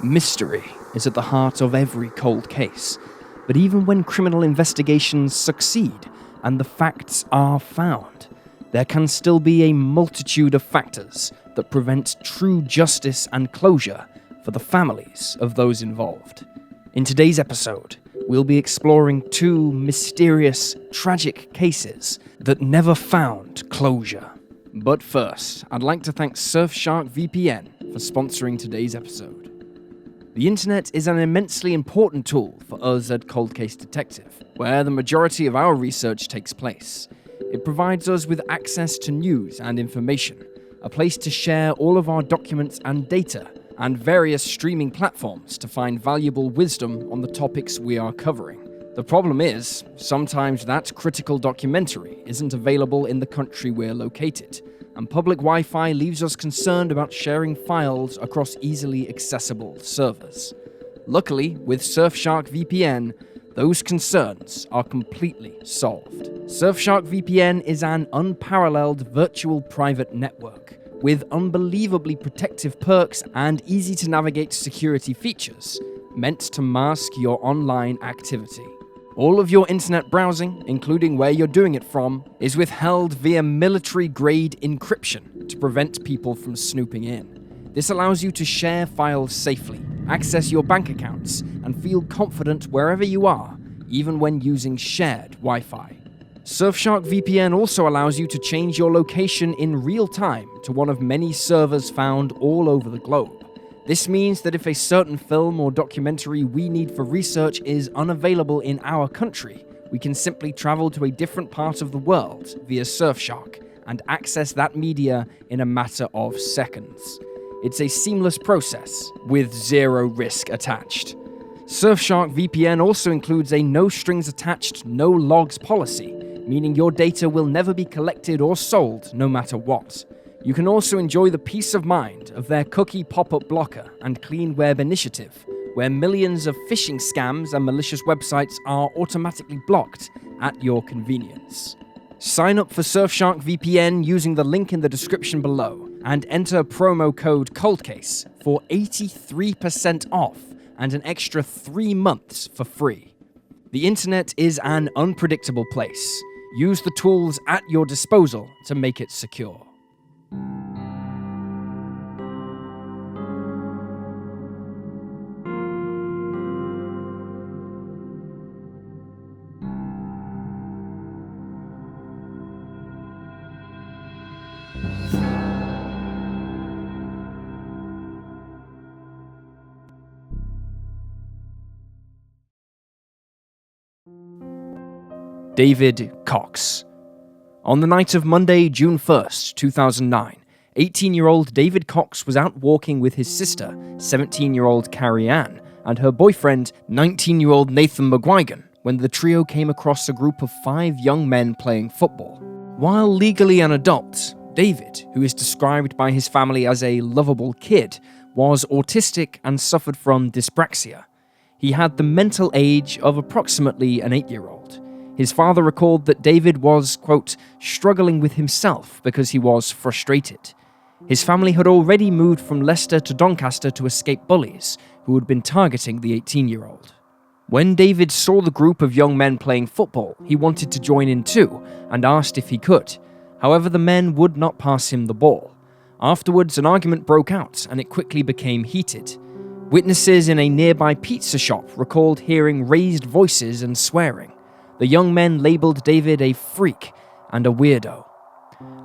Mystery is at the heart of every cold case, but even when criminal investigations succeed and the facts are found, there can still be a multitude of factors that prevent true justice and closure for the families of those involved. In today's episode, we'll be exploring two mysterious, tragic cases that never found closure. But first, I'd like to thank Surfshark VPN for sponsoring today's episode. The internet is an immensely important tool for us at Cold Case Detective, where the majority of our research takes place. It provides us with access to news and information, a place to share all of our documents and data, and various streaming platforms to find valuable wisdom on the topics we are covering. The problem is, sometimes that critical documentary isn't available in the country we're located, and public Wi-Fi leaves us concerned about sharing files across easily accessible servers. Luckily, with Surfshark VPN, those concerns are completely solved. Surfshark VPN is an unparalleled virtual private network with unbelievably protective perks and easy-to-navigate security features meant to mask your online activity. All of your internet browsing, including where you're doing it from, is withheld via military-grade encryption to prevent people from snooping in. This allows you to share files safely, access your bank accounts, and feel confident wherever you are, even when using shared Wi-Fi. Surfshark VPN also allows you to change your location in real time to one of many servers found all over the globe. This means that if a certain film or documentary we need for research is unavailable in our country, we can simply travel to a different part of the world via Surfshark and access that media in a matter of seconds. It's a seamless process with zero risk attached. Surfshark VPN also includes a no-strings-attached, no-logs policy, meaning your data will never be collected or sold no matter what. You can also enjoy the peace of mind of their cookie pop-up blocker and clean web initiative, where millions of phishing scams and malicious websites are automatically blocked at your convenience. Sign up for Surfshark VPN using the link in the description below and enter promo code COLDCASE for 83% off and an extra 3 months for free. The internet is an unpredictable place. Use the tools at your disposal to make it secure. David Cox. On the night of Monday, June 1st, 2009, 18-year-old David Cox was out walking with his sister, 17-year-old Carrie Ann, and her boyfriend, 19-year-old Nathan McGuigan, when the trio came across a group of 5 young men playing football. While legally an adult, David, who is described by his family as a lovable kid, was autistic and suffered from dyspraxia. He had the mental age of approximately an 8-year-old. His father recalled that David was, quote, struggling with himself because he was frustrated. His family had already moved from Leicester to Doncaster to escape bullies who had been targeting the 18-year-old. When David saw the group of young men playing football, he wanted to join in too and asked if he could. However, the men would not pass him the ball. Afterwards, an argument broke out and it quickly became heated. Witnesses in a nearby pizza shop recalled hearing raised voices and swearing. The young men labeled David a freak and a weirdo.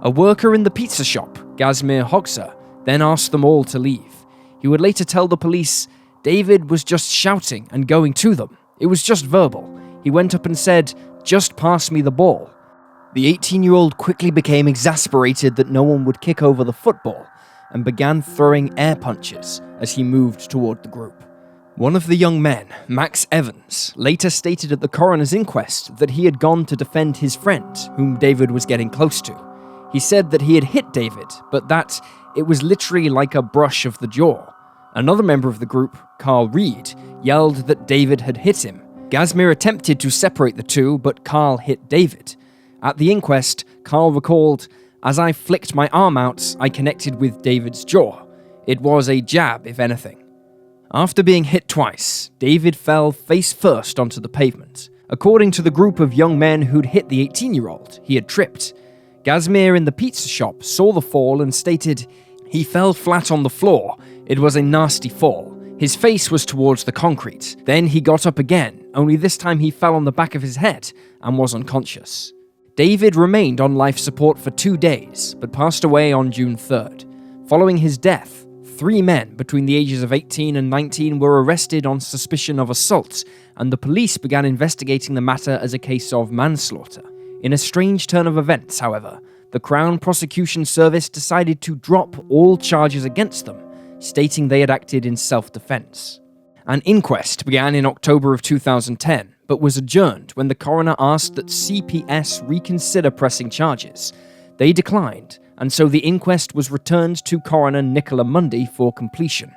A worker in the pizza shop, Gazmir Hogsa, then asked them all to leave. He would later tell the police, David was just shouting and going to them. It was just verbal. He went up and said, just pass me the ball. The 18-year-old quickly became exasperated that no one would kick over the football and began throwing air punches as he moved toward the group. One of the young men, Max Evans, later stated at the coroner's inquest that he had gone to defend his friend, whom David was getting close to. He said that he had hit David, but that it was literally like a brush of the jaw. Another member of the group, Carl Reed, yelled that David had hit him. Gazmir attempted to separate the two, but Carl hit David. At the inquest, Carl recalled, "As I flicked my arm out, I connected with David's jaw. It was a jab, if anything." After being hit twice, David fell face first onto the pavement. According to the group of young men who'd hit the 18-year-old, he had tripped. Gazmir in the pizza shop saw the fall and stated, "He fell flat on the floor. It was a nasty fall. His face was towards the concrete. Then he got up again, only this time he fell on the back of his head and was unconscious." David remained on life support for 2 days, but passed away on June 3rd. Following his death, 3 men between the ages of 18 and 19 were arrested on suspicion of assault, and the police began investigating the matter as a case of manslaughter. In a strange turn of events, however, the Crown Prosecution Service decided to drop all charges against them, stating they had acted in self-defense. An inquest began in October of 2010, but was adjourned when the coroner asked that CPS reconsider pressing charges. They declined, and so the inquest was returned to coroner Nicola Mundy for completion.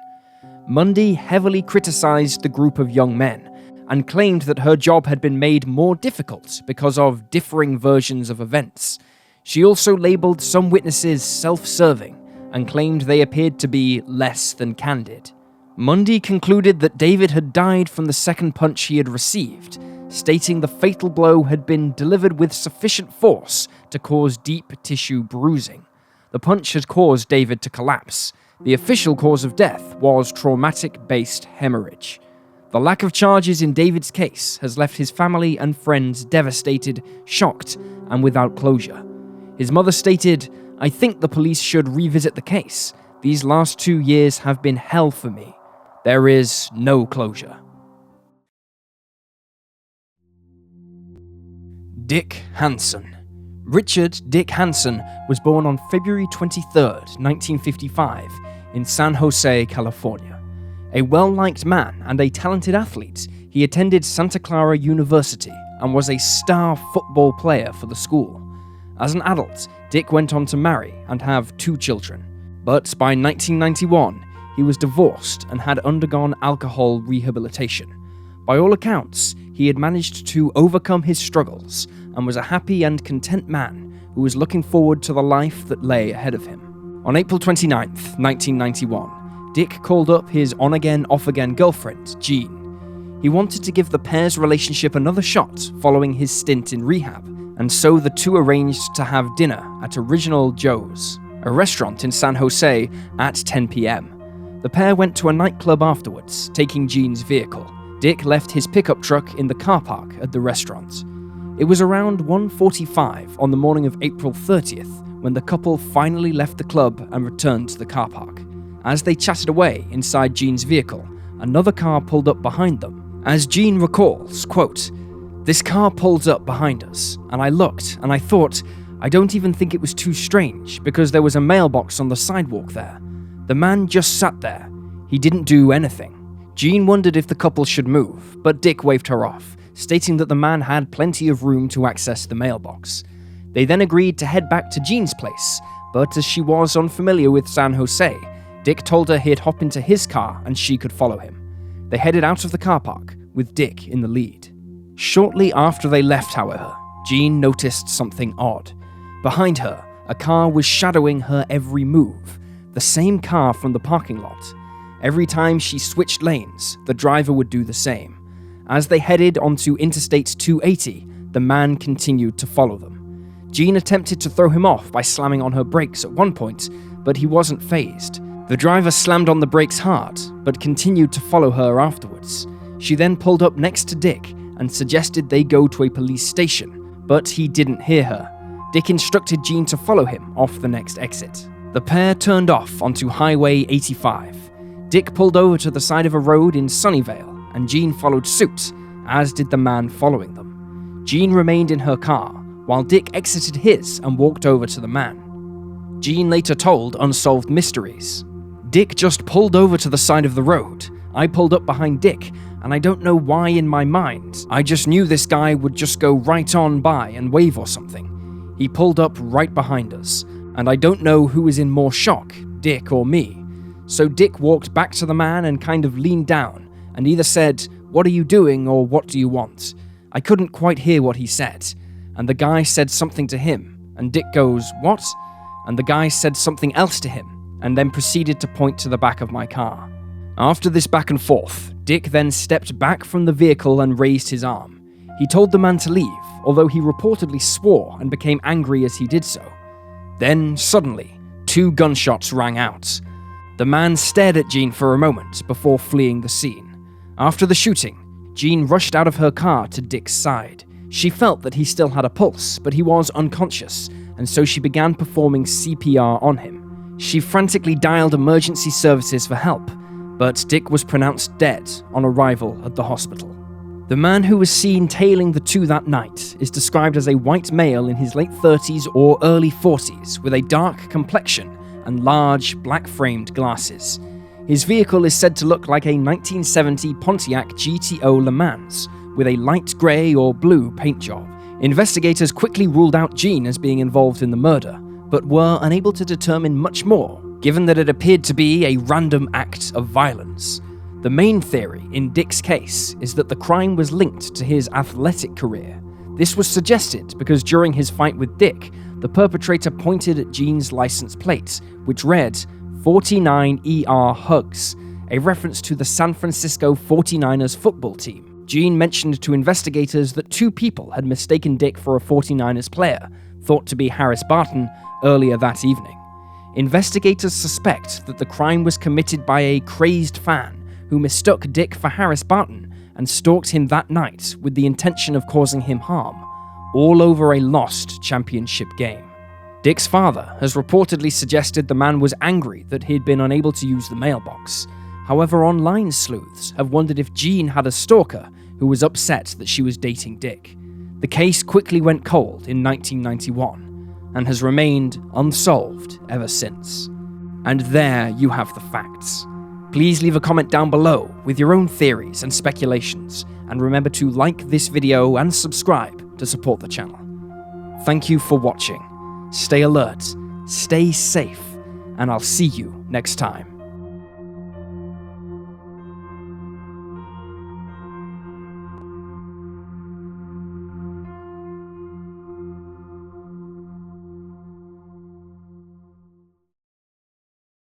Mundy heavily criticised the group of young men, and claimed that her job had been made more difficult because of differing versions of events. She also labelled some witnesses self-serving, and claimed they appeared to be less than candid. Mundy concluded that David had died from the second punch he had received, stating the fatal blow had been delivered with sufficient force to cause deep tissue bruising. The punch had caused David to collapse. The official cause of death was traumatic-based hemorrhage. The lack of charges in David's case has left his family and friends devastated, shocked, and without closure. His mother stated, "I think the police should revisit the case. These last 2 years have been hell for me. There is no closure." Dick Hansen. Richard Dick Hansen was born on February 23, 1955, in San Jose, California. A well-liked man and a talented athlete, he attended Santa Clara University and was a star football player for the school. As an adult, Dick went on to marry and have 2 children. But by 1991, he was divorced and had undergone alcohol rehabilitation. By all accounts, he had managed to overcome his struggles and was a happy and content man who was looking forward to the life that lay ahead of him. On April 29, 1991, Dick called up his on-again, off-again girlfriend, Jean. He wanted to give the pair's relationship another shot following his stint in rehab, and so the two arranged to have dinner at Original Joe's, a restaurant in San Jose, at 10 p.m. The pair went to a nightclub afterwards, taking Jean's vehicle. Dick left his pickup truck in the car park at the restaurant. It was around 1:45 on the morning of April 30th when the couple finally left the club and returned to the car park. As they chatted away inside Jean's vehicle, another car pulled up behind them. As Jean recalls, quote, "This car pulled up behind us, and I looked, and I thought, I don't even think it was too strange, because there was a mailbox on the sidewalk there. The man just sat there. He didn't do anything." Jean wondered if the couple should move, but Dick waved her off, stating that the man had plenty of room to access the mailbox. They then agreed to head back to Jean's place, but as she was unfamiliar with San Jose, Dick told her he'd hop into his car and she could follow him. They headed out of the car park, with Dick in the lead. Shortly after they left, however, Jean noticed something odd. Behind her, a car was shadowing her every move, the same car from the parking lot. Every time she switched lanes, the driver would do the same. As they headed onto Interstate 280, the man continued to follow them. Jean attempted to throw him off by slamming on her brakes at one point, but he wasn't fazed. The driver slammed on the brakes hard, but continued to follow her afterwards. She then pulled up next to Dick and suggested they go to a police station, but he didn't hear her. Dick instructed Jean to follow him off the next exit. The pair turned off onto Highway 85. Dick pulled over to the side of a road in Sunnyvale, and Jean followed suit, as did the man following them. Jean remained in her car, while Dick exited his and walked over to the man. Jean later told Unsolved Mysteries, "Dick just pulled over to the side of the road. I pulled up behind Dick, and I don't know why in my mind. I just knew this guy would just go right on by and wave or something. He pulled up right behind us, and I don't know who was in more shock, Dick or me. So Dick walked back to the man and kind of leaned down, and either said, 'What are you doing?' or 'What do you want?' I couldn't quite hear what he said, and the guy said something to him, and Dick goes, 'What?' And the guy said something else to him, and then proceeded to point to the back of my car. After this back and forth, Dick then stepped back from the vehicle and raised his arm. He told the man to leave, although he reportedly swore and became angry as he did so. Then, suddenly, 2 gunshots rang out. The man stared at Jean for a moment before fleeing the scene. After the shooting, Jean rushed out of her car to Dick's side. She felt that he still had a pulse, but he was unconscious, and so she began performing CPR on him. She frantically dialed emergency services for help, but Dick was pronounced dead on arrival at the hospital. The man who was seen tailing the 2 that night is described as a white male in his late 30s or early 40s with a dark complexion and large, black-framed glasses. His vehicle is said to look like a 1970 Pontiac GTO Le Mans, with a light grey or blue paint job. Investigators quickly ruled out Jean as being involved in the murder, but were unable to determine much more, given that it appeared to be a random act of violence. The main theory in Dick's case is that the crime was linked to his athletic career. This was suggested because during his fight with Dick, the perpetrator pointed at Jean's license plate, which read 49ER Hugs, a reference to the San Francisco 49ers football team. Jean mentioned to investigators that 2 people had mistaken Dick for a 49ers player, thought to be Harris Barton, earlier that evening. Investigators suspect that the crime was committed by a crazed fan who mistook Dick for Harris Barton and stalked him that night with the intention of causing him harm, all over a lost championship game. Dick's father has reportedly suggested the man was angry that he'd been unable to use the mailbox. However, online sleuths have wondered if Jean had a stalker who was upset that she was dating Dick. The case quickly went cold in 1991 and has remained unsolved ever since. And there you have the facts. Please leave a comment down below with your own theories and speculations, and remember to like this video and subscribe to support the channel. Thank you for watching. Stay alert, stay safe, and I'll see you next time.